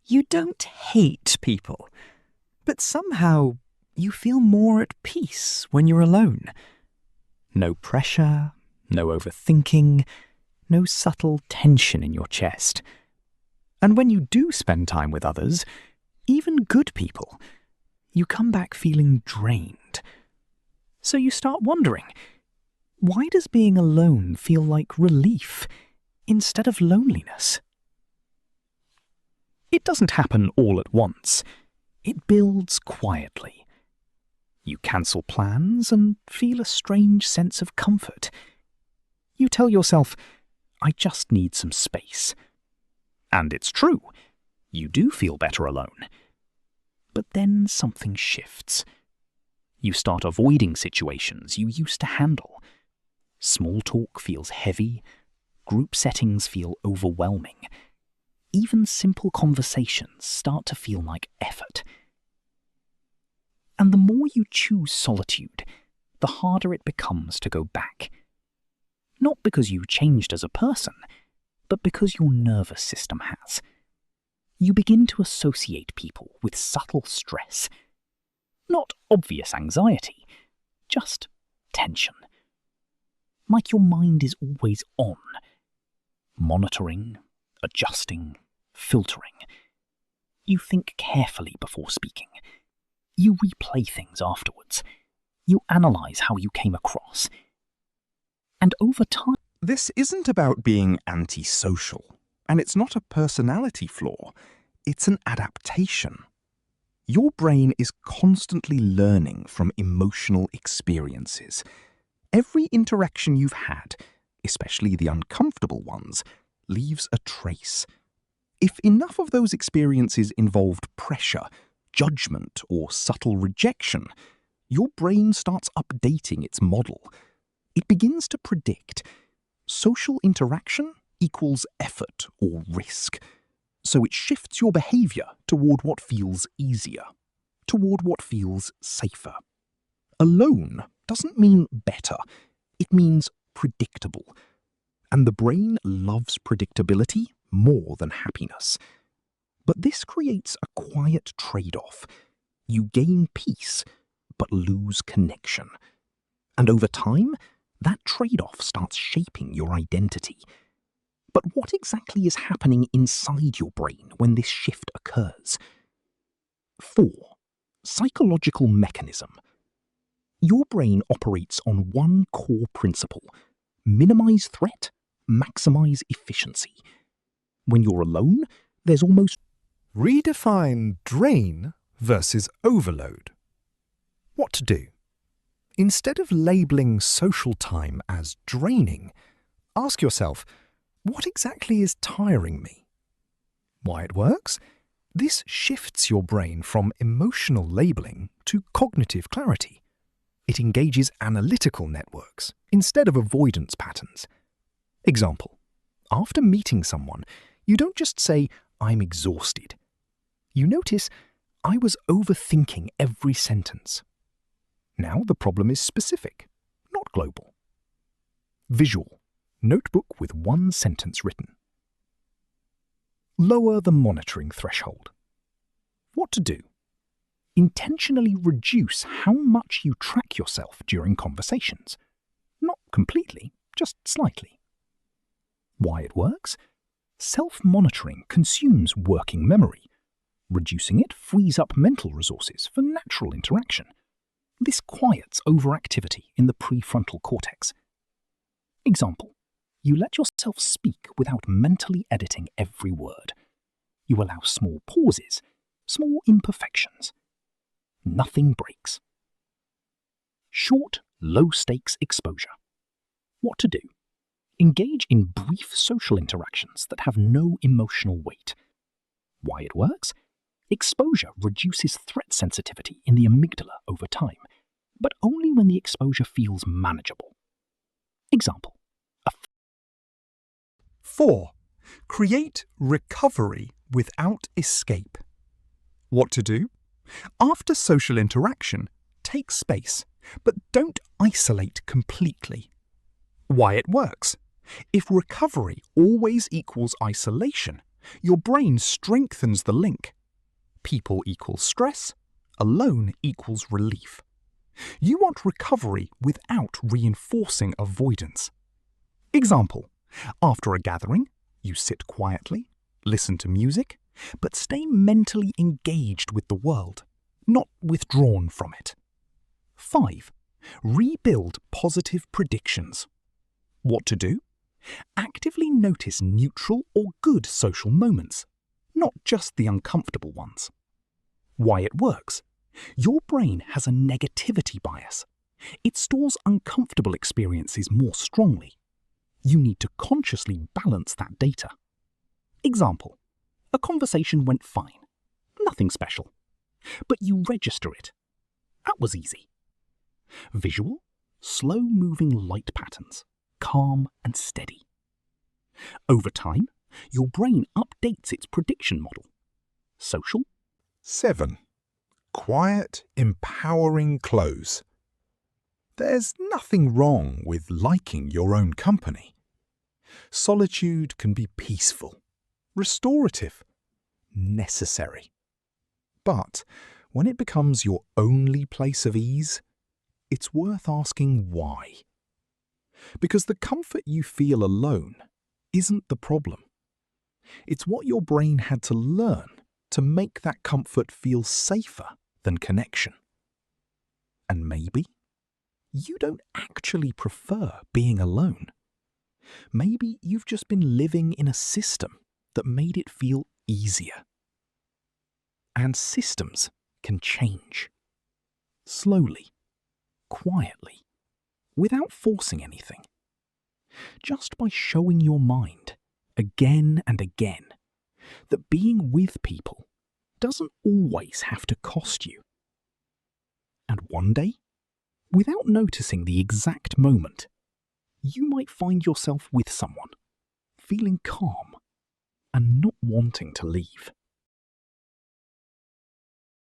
You don't hate people, but somehow you feel more at peace when you're alone. No pressure, no overthinking, no subtle tension in your chest. And when you do spend time with others, even good people, you come back feeling drained. So you start wondering, why does being alone feel like relief instead of loneliness? It doesn't happen all at once. It builds quietly. You cancel plans and feel a strange sense of comfort. You tell yourself, I just need some space. And it's true. You do feel better alone. But then something shifts. You start avoiding situations you used to handle. Small talk feels heavy. Group settings feel overwhelming. Even simple conversations start to feel like effort. And the more you choose solitude, the harder it becomes to go back. Not because you changed as a person, but because your nervous system has. You begin to associate people with subtle stress. Not obvious anxiety, just tension. Like your mind is always on, monitoring, adjusting, filtering. You think carefully before speaking. You replay things afterwards. You analyze how you came across. And over time... This isn't about being antisocial, and it's not a personality flaw. It's an adaptation. Your brain is constantly learning from emotional experiences. Every interaction you've had, especially the uncomfortable ones, leaves a trace. If enough of those experiences involved pressure, judgment, or subtle rejection, your brain starts updating its model. It begins to predict social interaction equals effort or risk. So it shifts your behavior toward what feels easier, toward what feels safer. Alone doesn't mean better. It means predictable. And the brain loves predictability more than happiness. But this creates a quiet trade-off. You gain peace, but lose connection. And over time, that trade-off starts shaping your identity. But what exactly is happening inside your brain when this shift occurs? 4. Psychological mechanism. Your brain operates on one core principle: minimize threat, maximize efficiency. When you're alone, there's almost... Redefine drain versus overload. What to do? Instead of labeling social time as draining, ask yourself, what exactly is tiring me? Why it works? This shifts your brain from emotional labeling to cognitive clarity. It engages analytical networks instead of avoidance patterns. Example: after meeting someone, you don't just say, I'm exhausted. You notice, I was overthinking every sentence. Now the problem is specific, not global. Visual: notebook with one sentence written. Lower the monitoring threshold. What to do? Intentionally reduce how much you track yourself during conversations. Not completely, just slightly. Why it works? Self-monitoring consumes working memory. Reducing it frees up mental resources for natural interaction. This quiets overactivity in the prefrontal cortex. Example: you let yourself speak without mentally editing every word. You allow small pauses, small imperfections. Nothing breaks. Short, low-stakes exposure. What to do? Engage in brief social interactions that have no emotional weight. Why it works? Exposure reduces threat sensitivity in the amygdala over time, but only when the exposure feels manageable. Example: 4. Create recovery without escape. What to do? After social interaction, take space, but don't isolate completely. Why it works? If recovery always equals isolation, Your brain strengthens the link. People equals stress, alone equals relief. You want recovery without reinforcing avoidance. Example: after a gathering, you sit quietly, listen to music, but stay mentally engaged with the world, not withdrawn from it. 5. Rebuild positive predictions. What to do? Actively notice neutral or good social moments, not just the uncomfortable ones. Why it works? Your brain has a negativity bias. It stores uncomfortable experiences more strongly. You need to consciously balance that data. Example: a conversation went fine. Nothing special. But you register it. That was easy. Visual: slow-moving light patterns, calm and steady. Over time, your brain updates its prediction model. Social: 7. Quiet, empowering close. There's nothing wrong with liking your own company. Solitude can be peaceful, restorative, necessary. But when it becomes your only place of ease, it's worth asking why. Because the comfort you feel alone isn't the problem. It's what your brain had to learn to make that comfort feel safer than connection. And maybe you don't actually prefer being alone. Maybe you've just been living in a system that made it feel easier. And systems can change. Slowly, quietly, without forcing anything. Just by showing your mind, again and again, that being with people doesn't always have to cost you. And one day, without noticing the exact moment, you might find yourself with someone, feeling calm and not wanting to leave.